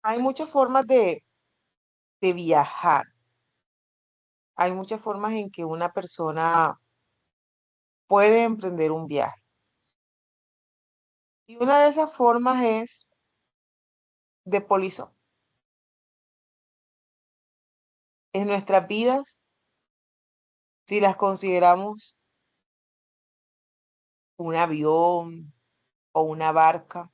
Hay muchas formas de viajar. Hay muchas formas en que una persona puede emprender un viaje. Y una de esas formas es de polizón. En nuestras vidas, si las consideramos un avión o una barca,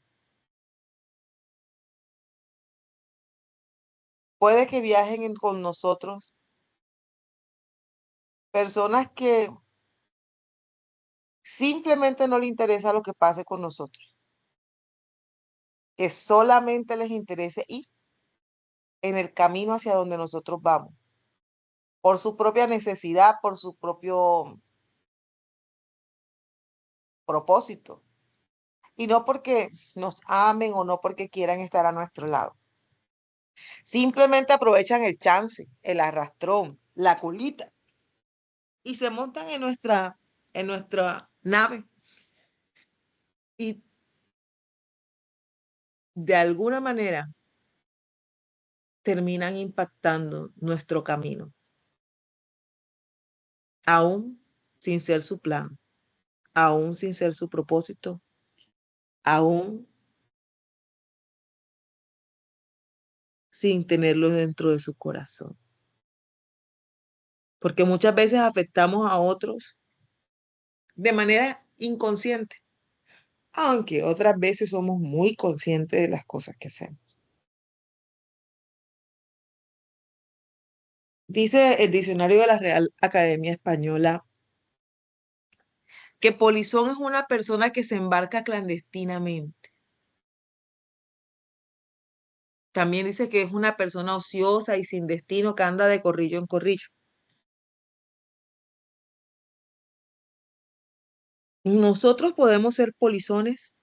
puede que viajen con nosotros personas que simplemente no les interesa lo que pase con nosotros, que solamente les interese ir en el camino hacia donde nosotros vamos, por su propia necesidad, por su propio propósito, y no porque nos amen o no porque quieran estar a nuestro lado. Simplemente aprovechan el chance, el arrastrón, la colita y se montan en nuestra nave y de alguna manera terminan impactando nuestro camino, aún sin ser su plan, aún sin ser su propósito, aún sin tenerlo dentro de su corazón. Porque muchas veces afectamos a otros de manera inconsciente, aunque otras veces somos muy conscientes de las cosas que hacemos. Dice el diccionario de la Real Academia Española que polizón es una persona que se embarca clandestinamente. También dice que es una persona ociosa y sin destino que anda de corrillo en corrillo. Nosotros podemos ser polizones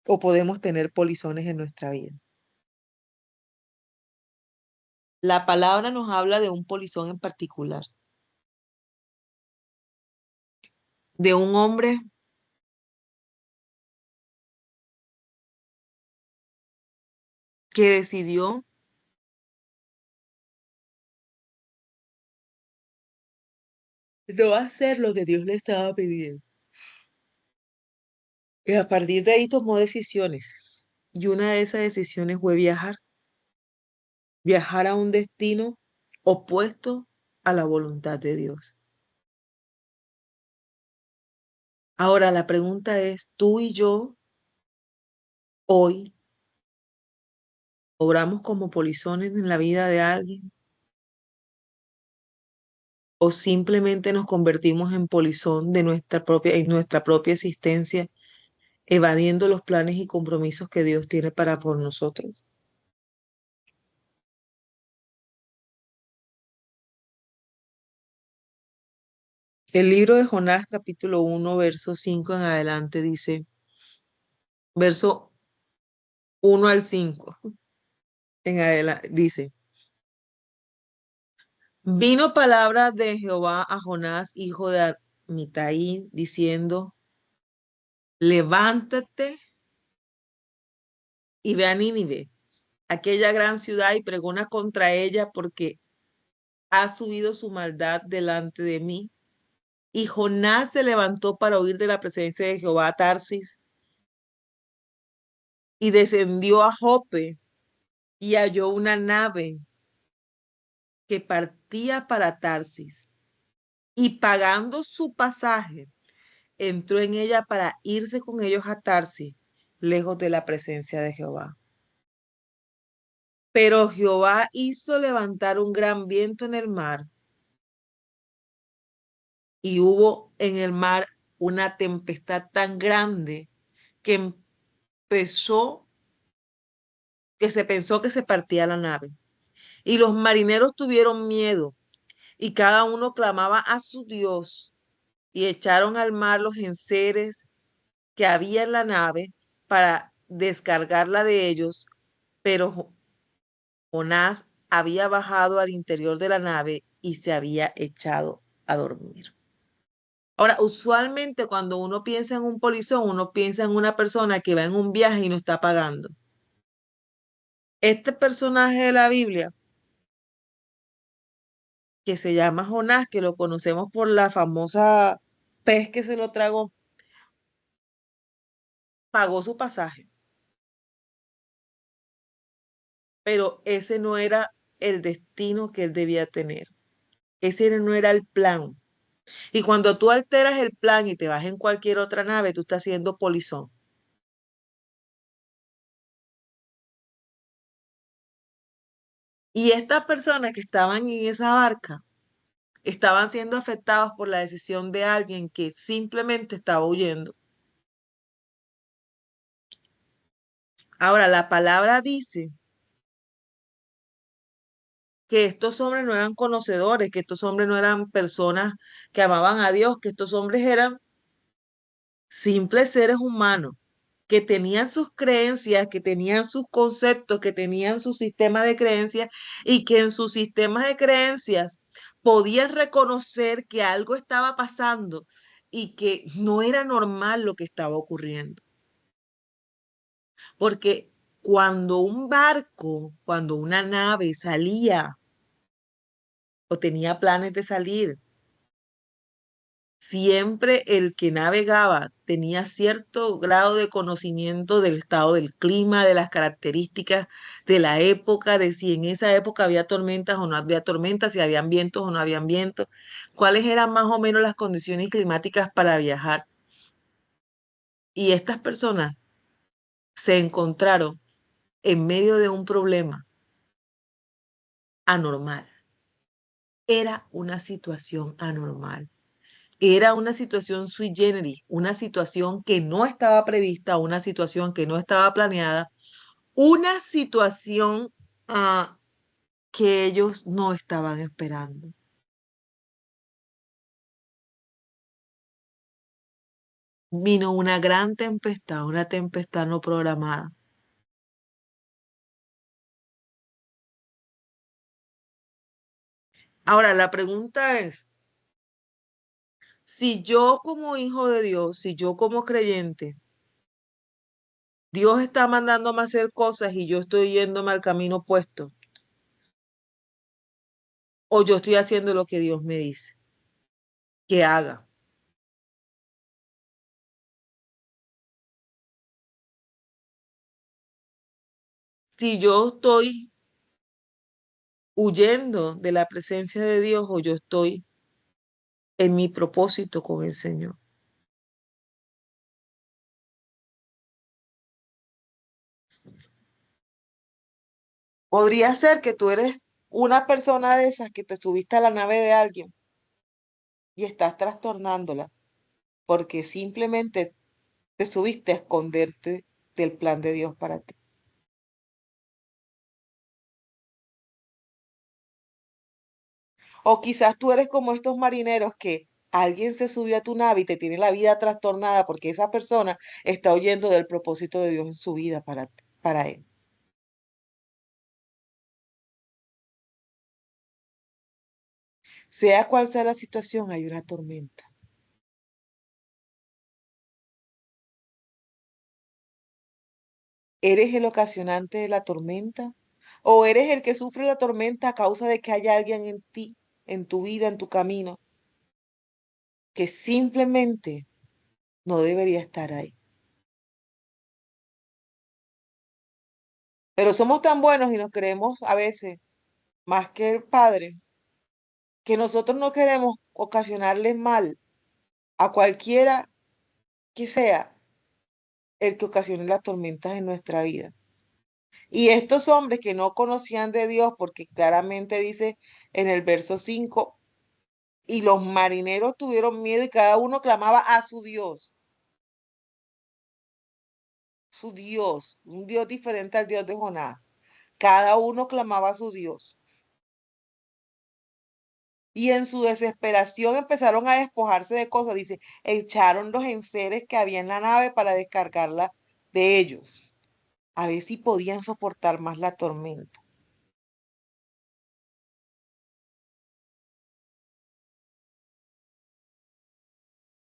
o podemos tener polizones en nuestra vida. La palabra nos habla de un polizón en particular, de un hombre que decidió no hacer lo que Dios le estaba pidiendo. Y a partir de ahí tomó decisiones. Y una de esas decisiones fue viajar a un destino opuesto a la voluntad de Dios. Ahora la pregunta es, ¿tú y yo hoy obramos como polizones en la vida de alguien o simplemente nos convertimos en polizón de en nuestra propia existencia, evadiendo los planes y compromisos que Dios tiene para por nosotros? El libro de Jonás, capítulo 1, verso 5 en adelante, dice, verso 1 al 5 en adelante, dice, vino palabra de Jehová a Jonás, hijo de Amitai, diciendo, levántate y ve a Nínive, aquella gran ciudad, y pregona contra ella porque ha subido su maldad delante de mí. Y Jonás se levantó para huir de la presencia de Jehová a Tarsis y descendió a Jope y halló una nave que partía para Tarsis y pagando su pasaje entró en ella para irse con ellos a Tarsis, lejos de la presencia de Jehová. Pero Jehová hizo levantar un gran viento en el mar y hubo en el mar una tempestad tan grande que empezó, que se pensó que se partía la nave. Y los marineros tuvieron miedo y cada uno clamaba a su Dios y echaron al mar los enseres que había en la nave para descargarla de ellos, pero Jonás había bajado al interior de la nave y se había echado a dormir. Ahora, usualmente cuando uno piensa en un polizón, uno piensa en una persona que va en un viaje y no está pagando. Este personaje de la Biblia, que se llama Jonás, que lo conocemos por la famosa pez que se lo tragó, pagó su pasaje, pero ese no era el destino que él debía tener. Ese no era el plan. Y cuando tú alteras el plan y te vas en cualquier otra nave, tú estás haciendo polizón. Y estas personas que estaban en esa barca estaban siendo afectados por la decisión de alguien que simplemente estaba huyendo. Ahora, la palabra dice que estos hombres no eran conocedores, que estos hombres no eran personas que amaban a Dios, que estos hombres eran simples seres humanos que tenían sus creencias, que tenían sus conceptos, que tenían su sistema de creencias y que en sus sistemas de creencias podían reconocer que algo estaba pasando y que no era normal lo que estaba ocurriendo. Porque cuando un barco, cuando una nave salía o tenía planes de salir, siempre el que navegaba tenía cierto grado de conocimiento del estado del clima, de las características de la época, de si en esa época había tormentas o no había tormentas, si habían vientos o no habían vientos, cuáles eran más o menos las condiciones climáticas para viajar. Y estas personas se encontraron en medio de un problema anormal. Era una situación anormal. Era una situación sui generis, una situación que no estaba prevista, una situación que no estaba planeada, una situación que ellos no estaban esperando. Vino una gran tempestad, una tempestad no programada. Ahora, la pregunta es, si yo como hijo de Dios, si yo como creyente, Dios está mandándome a hacer cosas y yo estoy yéndome al camino opuesto, o yo estoy haciendo lo que Dios me dice que haga. Si yo estoy huyendo de la presencia de Dios o yo estoy en mi propósito con el Señor. Podría ser que tú eres una persona de esas que te subiste a la nave de alguien y estás trastornándola porque simplemente te subiste a esconderte del plan de Dios para ti. O quizás tú eres como estos marineros que alguien se subió a tu nave y te tiene la vida trastornada porque esa persona está huyendo del propósito de Dios en su vida para él. Sea cual sea la situación, hay una tormenta. ¿Eres el ocasionante de la tormenta? ¿O eres el que sufre la tormenta a causa de que haya alguien en ti, en tu vida, en tu camino, que simplemente no debería estar ahí? Pero somos tan buenos y nos creemos a veces más que el Padre, que nosotros no queremos ocasionarle mal a cualquiera que sea el que ocasione las tormentas en nuestra vida. Y estos hombres que no conocían de Dios, porque claramente dice en el verso 5. Y los marineros tuvieron miedo y cada uno clamaba a su Dios, un Dios diferente al Dios de Jonás. Cada uno clamaba a su Dios. Y en su desesperación empezaron a despojarse de cosas. Dice, echaron los enseres que había en la nave para descargarla de ellos. A ver si podían soportar más la tormenta.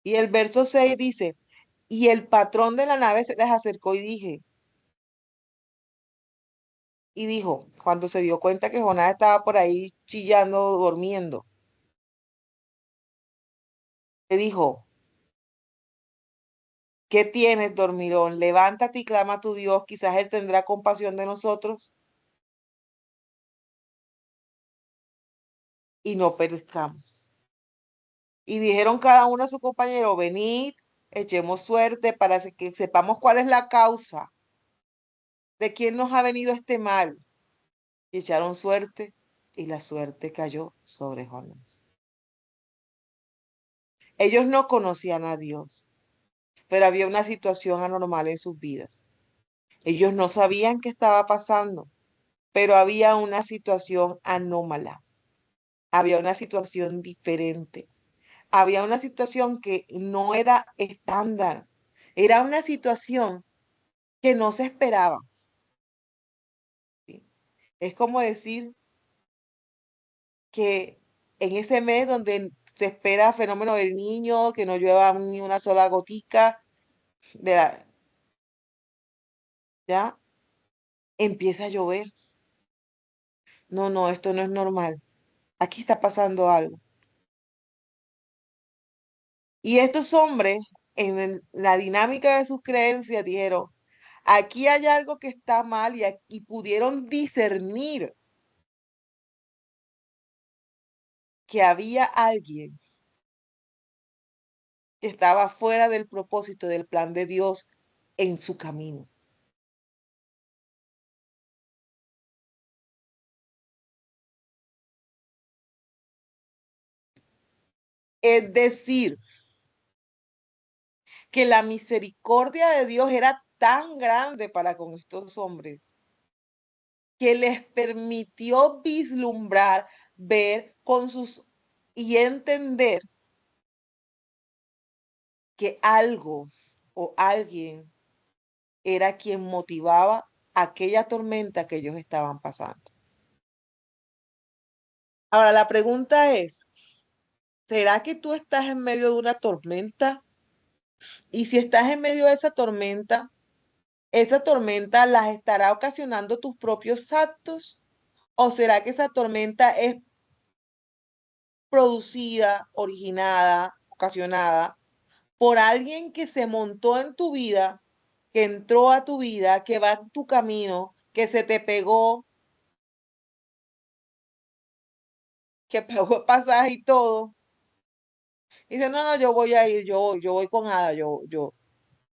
Y el verso 6 dice, y el patrón de la nave se les acercó y dije, Y dijo, cuando se dio cuenta que Jonás estaba por ahí chillando, durmiendo, le dijo, ¿qué tienes, dormirón? Levántate y clama a tu Dios, quizás Él tendrá compasión de nosotros y no perezcamos. Y dijeron cada uno a su compañero, venid, echemos suerte para que sepamos cuál es la causa de quién nos ha venido este mal. Y echaron suerte y la suerte cayó sobre Jonás. Ellos no conocían a Dios, pero había una situación anormal en sus vidas. Ellos no sabían qué estaba pasando, pero había una situación anómala, había una situación diferente, había una situación que no era estándar, era una situación que no se esperaba. ¿Sí? Es como decir que en ese mes donde se espera el fenómeno del niño, que no llueva ni una sola gotica, de ya empieza a llover. No, no, esto no es normal. Aquí está pasando algo. Y estos hombres, en la dinámica de sus creencias, dijeron, aquí hay algo que está mal y pudieron discernir que había alguien que estaba fuera del propósito del plan de Dios en su camino. Es decir, que la misericordia de Dios era tan grande para con estos hombres que les permitió vislumbrar, ver con sus y entender que algo o alguien era quien motivaba aquella tormenta que ellos estaban pasando. Ahora, la pregunta es, ¿será que tú estás en medio de una tormenta? Y si estás en medio de esa tormenta las estará ocasionando tus propios actos? ¿O será que esa tormenta es producida, originada, ocasionada por alguien que se montó en tu vida, que entró a tu vida, que va en tu camino, que se te pegó, que pagó el pasaje y todo? Y dice, no, no, yo voy a ir, yo voy con Ada,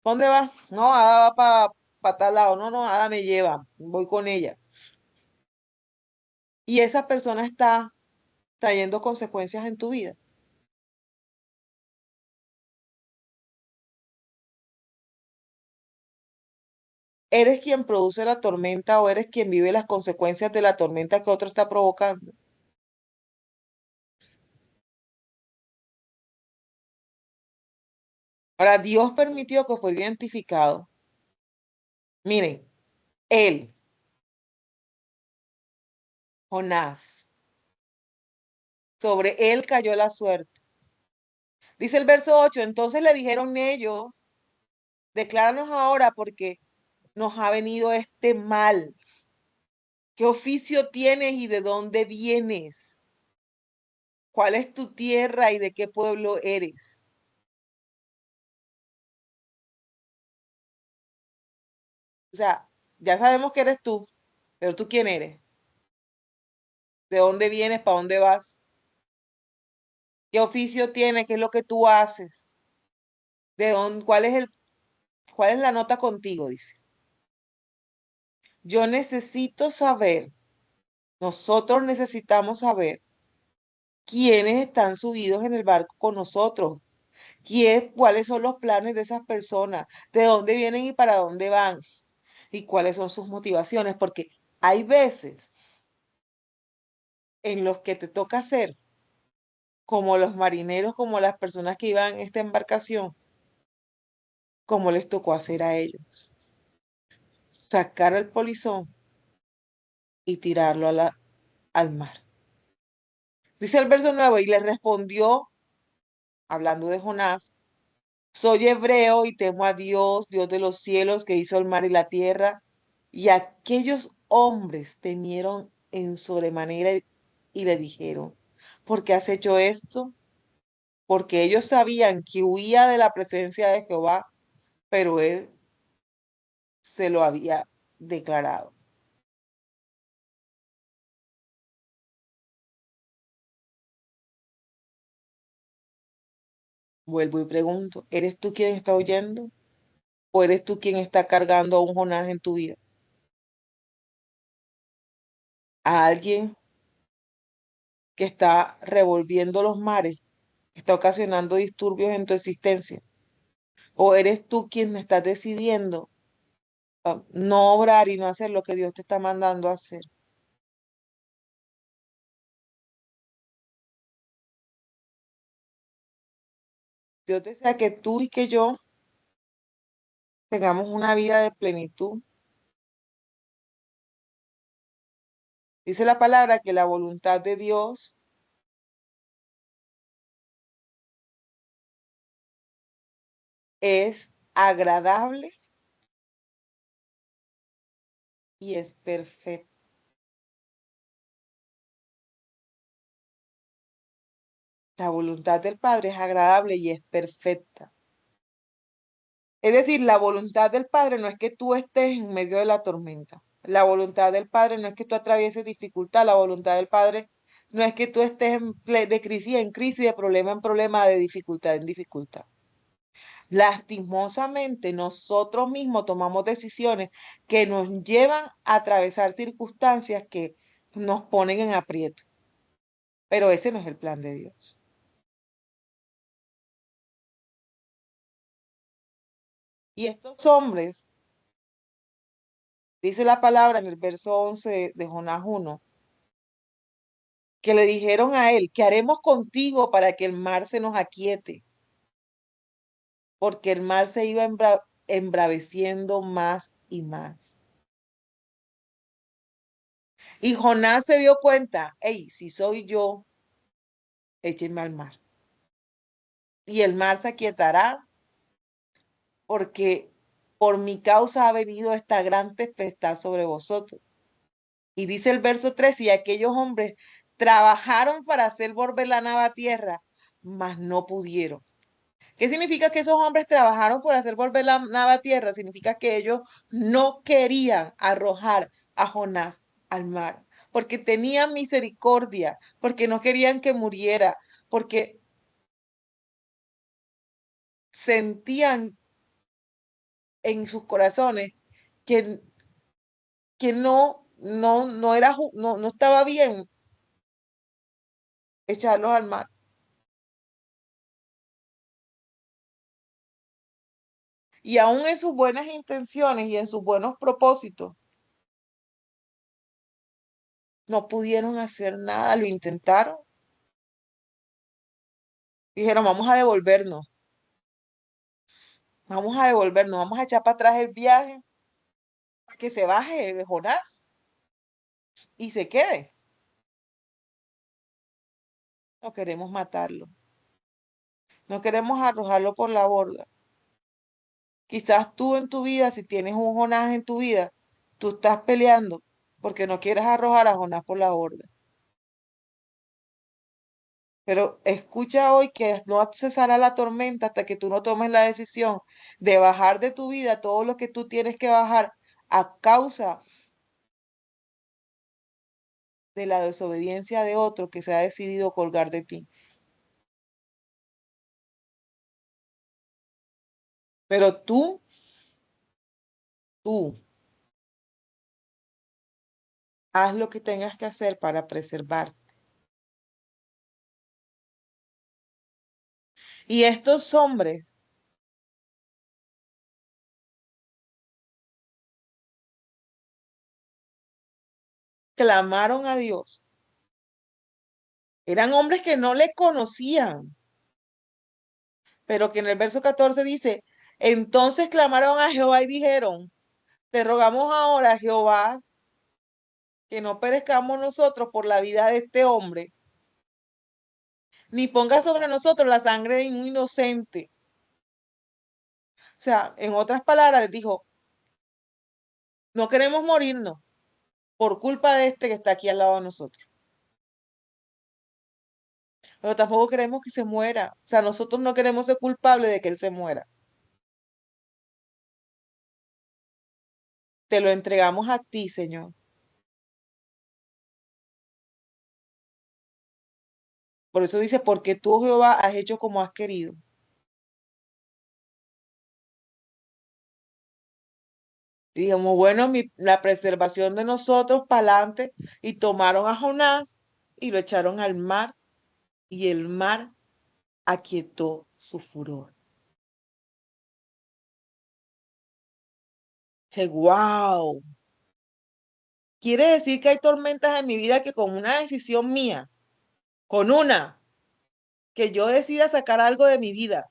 ¿dónde vas? No, Ada va para tal lado, no, no, Ada me lleva, voy con ella. Y esa persona está trayendo consecuencias en tu vida. ¿Eres quien produce la tormenta o eres quien vive las consecuencias de la tormenta que otro está provocando? Ahora, Dios permitió que fuera identificado. Miren, él, Jonás, sobre él cayó la suerte. Dice el verso 8, entonces le dijeron ellos, decláranos ahora porque nos ha venido este mal. ¿Qué oficio tienes y de dónde vienes? ¿Cuál es tu tierra y de qué pueblo eres? O sea, ya sabemos que eres tú, pero ¿tú quién eres? ¿De dónde vienes? ¿Para dónde vas? ¿Qué oficio tienes? ¿Qué es lo que tú haces? ¿De dónde, cuál es la nota contigo? Dice. Yo necesito saber, nosotros necesitamos saber quiénes están subidos en el barco con nosotros, cuáles son los planes de esas personas, de dónde vienen y para dónde van, y cuáles son sus motivaciones, porque hay veces en los que te toca ser como los marineros, como las personas que iban en esta embarcación, como les tocó hacer a ellos, sacar al polizón y tirarlo al mar. Dice el verso 9, y le respondió, hablando de Jonás, soy hebreo y temo a Dios, Dios de los cielos, que hizo el mar y la tierra. Y aquellos hombres temieron en sobremanera y le dijeron, ¿por qué has hecho esto? Porque ellos sabían que huía de la presencia de Jehová, pero él se lo había declarado. Vuelvo y pregunto, ¿eres tú quien está huyendo o eres tú quien está cargando a un Jonás en tu vida? ¿A alguien que está revolviendo los mares, está ocasionando disturbios en tu existencia? ¿O eres tú quien estás decidiendo no obrar y no hacer lo que Dios te está mandando a hacer? Dios desea que tú y que yo tengamos una vida de plenitud. Dice la palabra que la voluntad de Dios es agradable y es perfecta. La voluntad del Padre es agradable y es perfecta. Es decir, la voluntad del Padre no es que tú estés en medio de la tormenta. La voluntad del Padre no es que tú atravieses dificultad. La voluntad del Padre no es que tú estés de crisis en crisis, de problema en problema, de dificultad en dificultad. Lastimosamente, nosotros mismos tomamos decisiones que nos llevan a atravesar circunstancias que nos ponen en aprieto. Pero ese no es el plan de Dios. Y estos hombres, dice la palabra en el verso 11 de Jonás 1, que le dijeron a él, ¿qué haremos contigo para que el mar se nos aquiete? Porque el mar se iba embraveciendo más y más. Y Jonás se dio cuenta, hey, si soy yo, échenme al mar. Y el mar se aquietará porque por mi causa ha venido esta gran tempestad sobre vosotros. Y dice el verso 3, y aquellos hombres trabajaron para hacer volver la nave a tierra, mas no pudieron. ¿Qué significa que esos hombres trabajaron por hacer volver la nave a tierra? Significa que ellos no querían arrojar a Jonás al mar, porque tenían misericordia, porque no querían que muriera, porque sentían en sus corazones que, que no era, no estaba bien echarlos al mar. Y aún en sus buenas intenciones y en sus buenos propósitos, no pudieron hacer nada, lo intentaron. Dijeron, vamos a echar para atrás el viaje, para que se baje de Jonás y se quede. No queremos matarlo, no queremos arrojarlo por la borda. Quizás tú en tu vida, si tienes un Jonás en tu vida, tú estás peleando porque no quieres arrojar a Jonás por la borda. Pero escucha hoy que no cesará la tormenta hasta que tú no tomes la decisión de bajar de tu vida todo lo que tú tienes que bajar a causa de la desobediencia de otro que se ha decidido colgar de ti. Pero tú, haz lo que tengas que hacer para preservarte. Y estos hombres clamaron a Dios. Eran hombres que no le conocían, pero que en el verso 14 dice, entonces clamaron a Jehová y dijeron, te rogamos ahora, Jehová, que no perezcamos nosotros por la vida de este hombre, ni ponga sobre nosotros la sangre de un inocente. O sea, en otras palabras, les dijo, no queremos morirnos, por culpa de este que está aquí al lado de nosotros. Pero tampoco queremos que se muera. O sea, nosotros no queremos ser culpables de que él se muera. Te lo entregamos a ti, Señor. Por eso dice, porque tú, Jehová, has hecho como has querido. Y digamos, bueno, la preservación de nosotros para adelante. Y tomaron a Jonás y lo echaron al mar. Y el mar aquietó su furor. Dice, wow. Quiere decir que hay tormentas en mi vida que con una decisión mía, con una, que yo decida sacar algo de mi vida,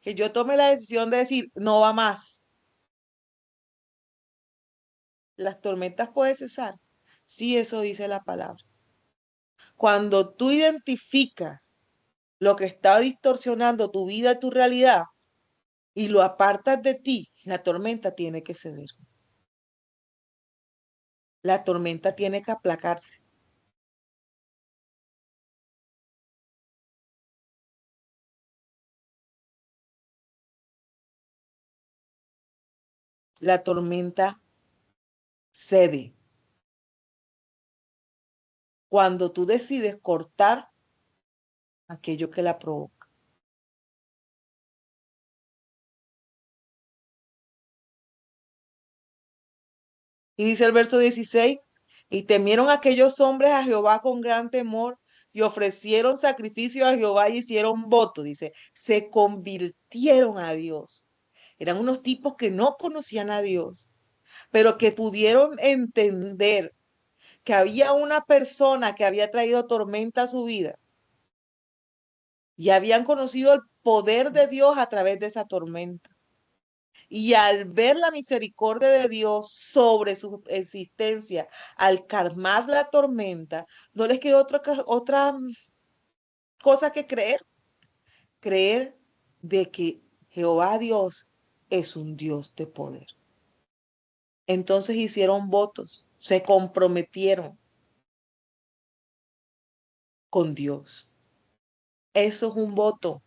que yo tome la decisión de decir, no va más, las tormentas pueden cesar. Sí, eso dice la palabra. Cuando tú identificas lo que está distorsionando tu vida y tu realidad y lo apartas de ti, la tormenta tiene que ceder. La tormenta tiene que aplacarse. La tormenta cede. Cuando tú decides cortar aquello que la provoca. Y dice el verso 16, y temieron aquellos hombres a Jehová con gran temor y ofrecieron sacrificio a Jehová y hicieron voto, dice, se convirtieron a Dios. Eran unos tipos que no conocían a Dios, pero que pudieron entender que había una persona que había traído tormenta a su vida y habían conocido el poder de Dios a través de esa tormenta. Y al ver la misericordia de Dios sobre su existencia, al calmar la tormenta, no les quedó otra cosa que creer, creer de que Jehová Dios es un Dios de poder. Entonces hicieron votos, se comprometieron con Dios. Eso es un voto.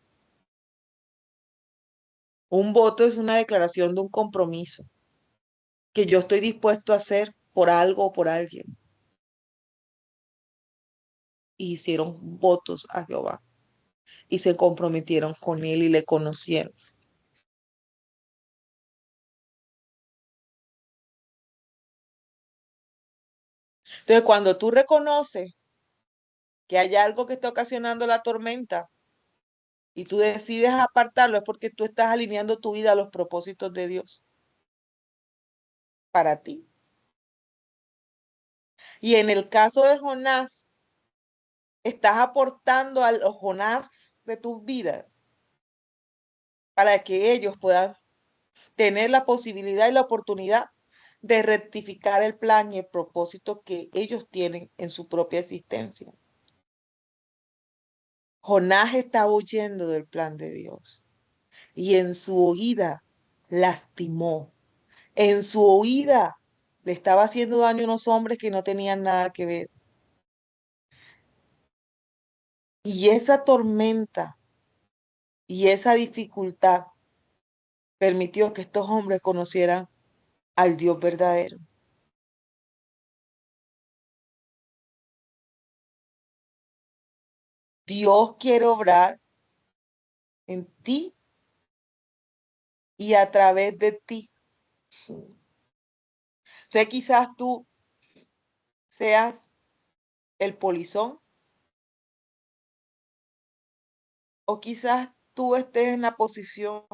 Un voto es una declaración de un compromiso que yo estoy dispuesto a hacer por algo o por alguien. Y hicieron votos a Jehová y se comprometieron con él y le conocieron. Entonces, cuando tú reconoces que hay algo que está ocasionando la tormenta y tú decides apartarlo, es porque tú estás alineando tu vida a los propósitos de Dios para ti. Y en el caso de Jonás, estás aportando al Jonás de tu vida para que ellos puedan tener la posibilidad y la oportunidad de rectificar el plan y el propósito que ellos tienen en su propia existencia. Jonás estaba huyendo del plan de Dios y en su huida lastimó. En su huida le estaba haciendo daño a unos hombres que no tenían nada que ver. Y esa tormenta y esa dificultad permitió que estos hombres conocieran al Dios verdadero. Dios quiere obrar en ti y a través de ti. Entonces quizás tú seas el polizón o quizás tú estés en la posición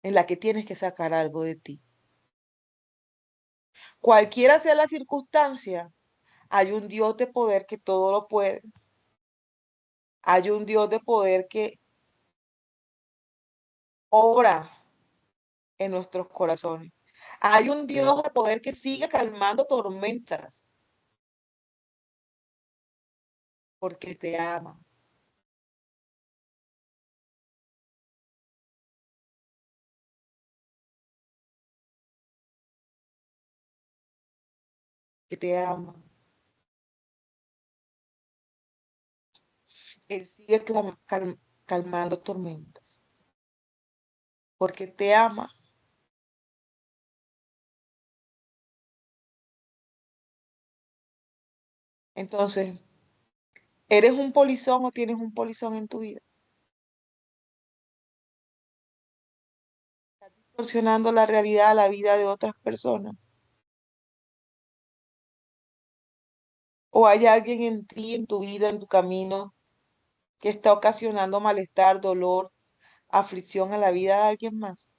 en la que tienes que sacar algo de ti. Cualquiera sea la circunstancia, hay un Dios de poder que todo lo puede. Hay un Dios de poder que obra en nuestros corazones. Hay un Dios de poder que sigue calmando tormentas porque te ama. que te ama. Él sigue calmando tormentas, porque te ama. Entonces, ¿eres un polizón o tienes un polizón en tu vida? Distorsionando la realidad, la vida de otras personas. ¿O hay alguien en ti, en tu vida, en tu camino, que está ocasionando malestar, dolor, aflicción a la vida de alguien más?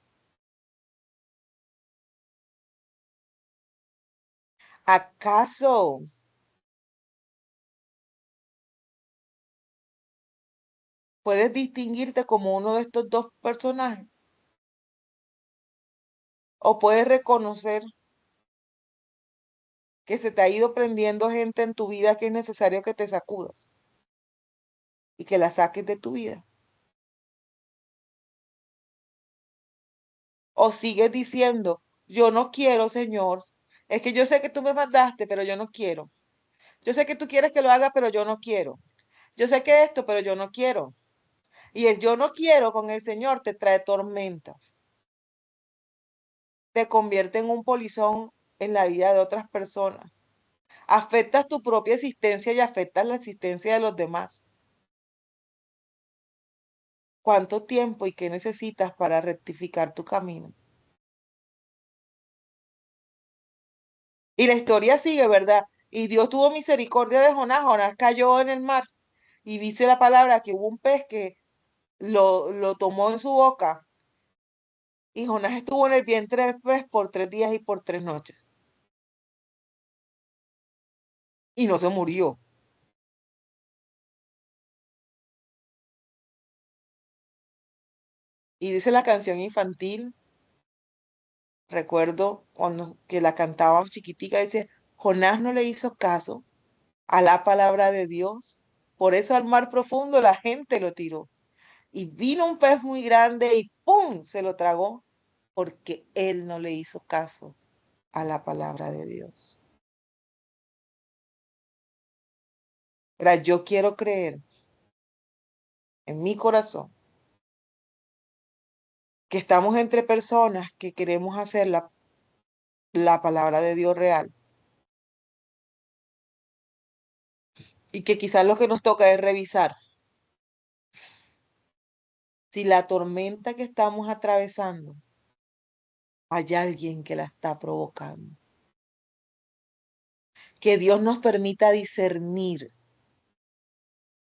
¿Acaso puedes distinguirte como uno de estos dos personajes? ¿O puedes reconocer que se te ha ido prendiendo gente en tu vida que es necesario que te sacudas y que la saques de tu vida? ¿O sigues diciendo, yo no quiero, Señor? Es que yo sé que tú me mandaste, pero yo no quiero. Yo sé que tú quieres que lo haga, pero yo no quiero. Yo sé que esto, pero yo no quiero. Y el yo no quiero con el Señor te trae tormentas, te convierte en un polizón en la vida de otras personas. Afectas tu propia existencia y afectas la existencia de los demás. ¿Cuánto tiempo y qué necesitas para rectificar tu camino? Y la historia sigue, ¿verdad? Y Dios tuvo misericordia de Jonás. Jonás cayó en el mar y dice la palabra que hubo un pez que lo tomó en su boca y Jonás estuvo en el vientre del pez por 3 días y por 3 noches y no se murió. Y dice la canción infantil, recuerdo cuando que la cantaba chiquitica, dice, Jonás no le hizo caso a la palabra de Dios, por eso al mar profundo la gente lo tiró. Y vino un pez muy grande y ¡pum! Se lo tragó porque él no le hizo caso a la palabra de Dios. Ahora, yo quiero creer en mi corazón que estamos entre personas que queremos hacer la palabra de Dios real y que quizás lo que nos toca es revisar si la tormenta que estamos atravesando hay alguien que la está provocando. Que Dios nos permita discernir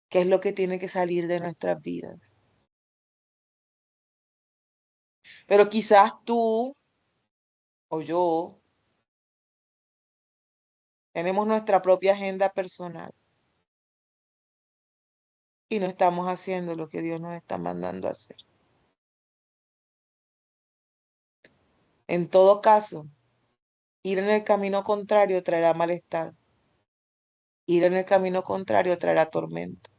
qué es lo que tiene que salir de nuestras vidas. Pero quizás tú o yo tenemos nuestra propia agenda personal y no estamos haciendo lo que Dios nos está mandando a hacer. En todo caso, ir en el camino contrario traerá malestar. Ir en el camino contrario traerá tormenta.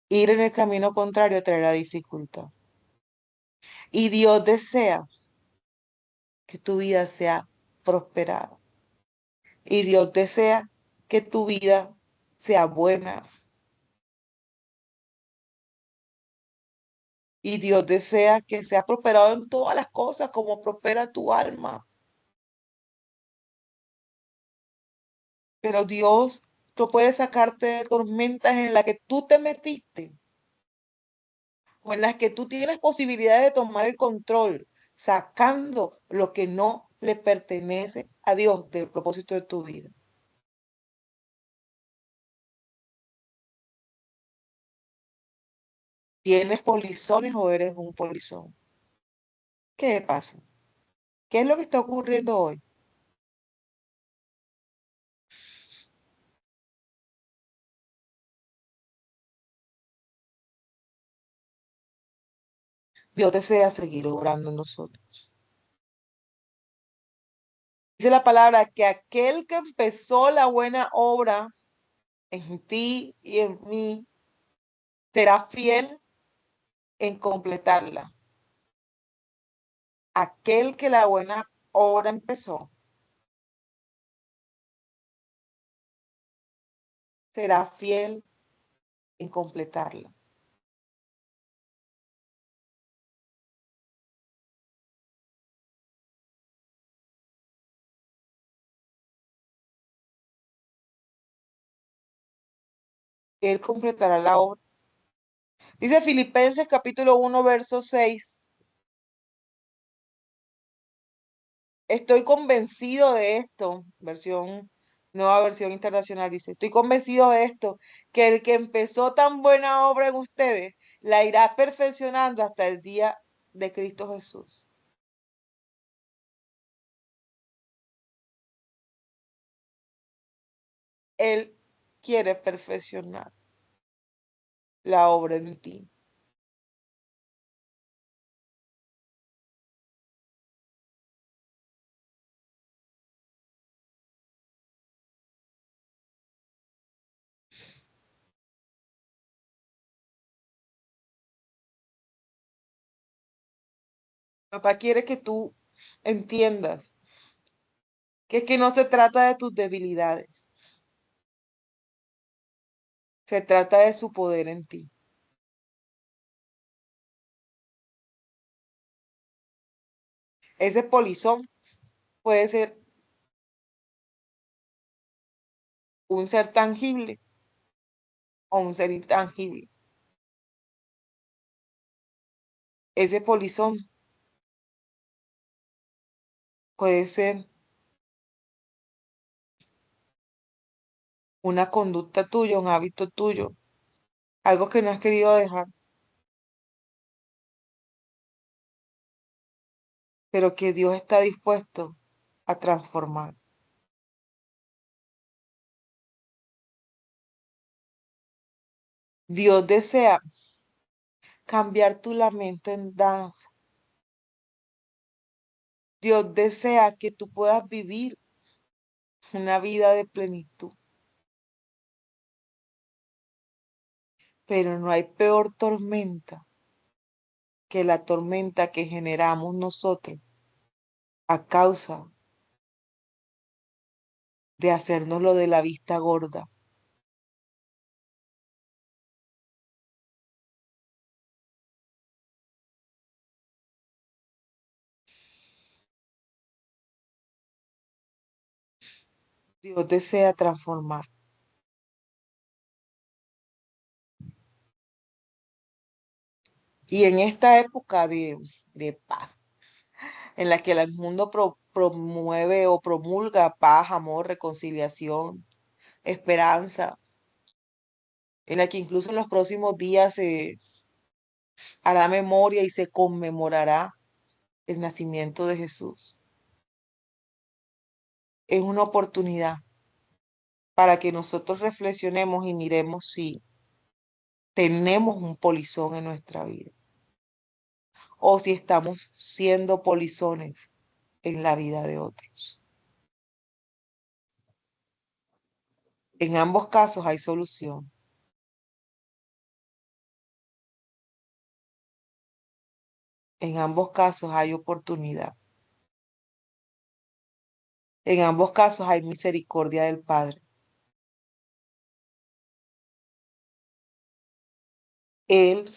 Ir en el camino contrario traerá dificultad. Y Dios desea que tu vida sea prosperada. Y Dios desea que tu vida sea buena. Y Dios desea que seas prosperado en todas las cosas como prospera tu alma. Pero Dios no puede sacarte de tormentas en las que tú te metiste o en las que tú tienes posibilidad de tomar el control, sacando lo que no le pertenece a Dios del propósito de tu vida. ¿Tienes polizones o eres un polizón? ¿Qué pasa? ¿Qué es lo que está ocurriendo hoy? Dios desea seguir obrando en nosotros. Dice la palabra que aquel que empezó la buena obra en ti y en mí será fiel en completarla. Aquel que la buena obra empezó será fiel en completarla. Él completará la obra. Dice Filipenses capítulo 1, verso 6. Estoy convencido de esto, nueva versión internacional dice, estoy convencido de esto, que el que empezó tan buena obra en ustedes, la irá perfeccionando hasta el día de Cristo Jesús. Él quiere perfeccionar la obra en ti. Papá quiere que tú entiendas que es que no se trata de tus debilidades, se trata de su poder en ti. Ese polizón puede ser un ser tangible o un ser intangible. Ese polizón puede ser una conducta tuya, un hábito tuyo, algo que no has querido dejar, pero que Dios está dispuesto a transformar. Dios desea cambiar tu lamento en danza. Dios desea que tú puedas vivir una vida de plenitud, pero no hay peor tormenta que la tormenta que generamos nosotros a causa de hacernos lo de la vista gorda. Dios desea transformar. Y en esta época de paz, en la que el mundo promueve o promulga paz, amor, reconciliación, esperanza, en la que incluso en los próximos días se hará memoria y se conmemorará el nacimiento de Jesús. Es una oportunidad para que nosotros reflexionemos y miremos si tenemos un polizón en nuestra vida o si estamos siendo polizones en la vida de otros. En ambos casos hay solución. En ambos casos hay oportunidad. En ambos casos hay misericordia del Padre. Él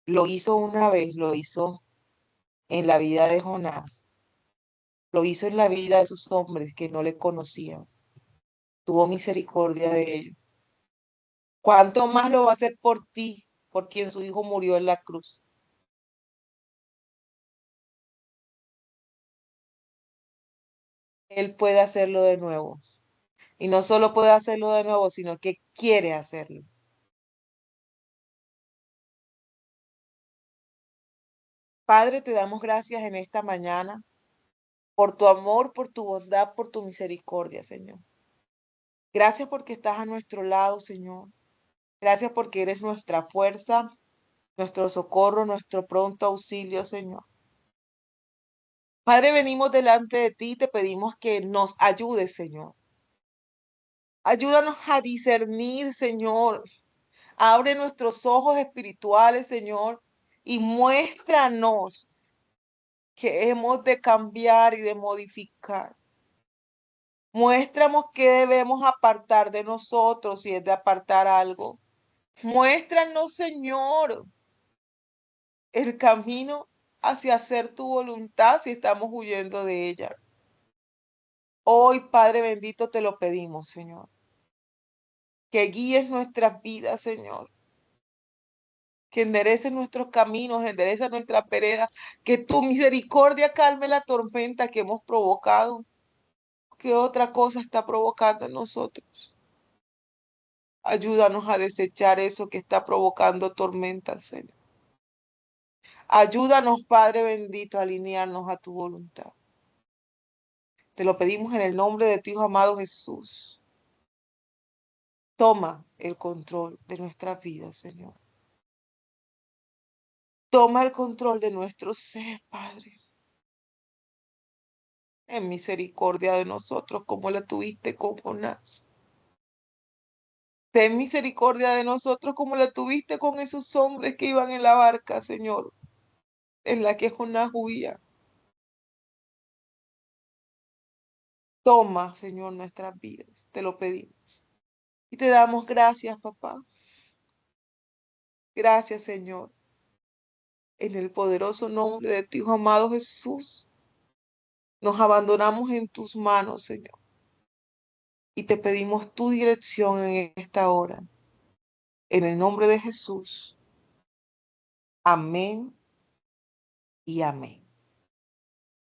lo hizo una vez, lo hizo en la vida de Jonás, lo hizo en la vida de sus hombres que no le conocían. Tuvo misericordia de ellos. ¿Cuánto más lo va a hacer por ti, por quien su hijo murió en la cruz? Él puede hacerlo de nuevo. Y no solo puede hacerlo de nuevo, sino que quiere hacerlo. Padre, te damos gracias en esta mañana por tu amor, por tu bondad, por tu misericordia, Señor. Gracias porque estás a nuestro lado, Señor. Gracias porque eres nuestra fuerza, nuestro socorro, nuestro pronto auxilio, Señor. Padre, venimos delante de ti y te pedimos que nos ayudes, Señor. Ayúdanos a discernir, Señor. Abre nuestros ojos espirituales, Señor, y muéstranos que hemos de cambiar y de modificar. Muéstranos qué debemos apartar de nosotros si es de apartar algo. Muéstranos, Señor, el camino hacia hacer tu voluntad si estamos huyendo de ella. Hoy, Padre bendito, te lo pedimos, Señor. Que guíes nuestras vidas, Señor. Que endereces nuestros caminos, endereza nuestra vereda. Que tu misericordia calme la tormenta que hemos provocado. ¿Qué otra cosa está provocando en nosotros? Ayúdanos a desechar eso que está provocando tormentas, Señor. Ayúdanos, Padre bendito, a alinearnos a tu voluntad. Te lo pedimos en el nombre de tu Hijo amado Jesús. Toma el control de nuestras vidas, Señor. Toma el control de nuestro ser, Padre. En misericordia de nosotros, como la tuviste con Jonás. Ten misericordia de nosotros, como la tuviste con esos hombres que iban en la barca, Señor, en la que Jonás huía. Toma, Señor, nuestras vidas. Te lo pedimos. Y te damos gracias, papá. Gracias, Señor. En el poderoso nombre de tu Hijo amado Jesús, nos abandonamos en tus manos, Señor. Y te pedimos tu dirección en esta hora. En el nombre de Jesús. Amén y amén.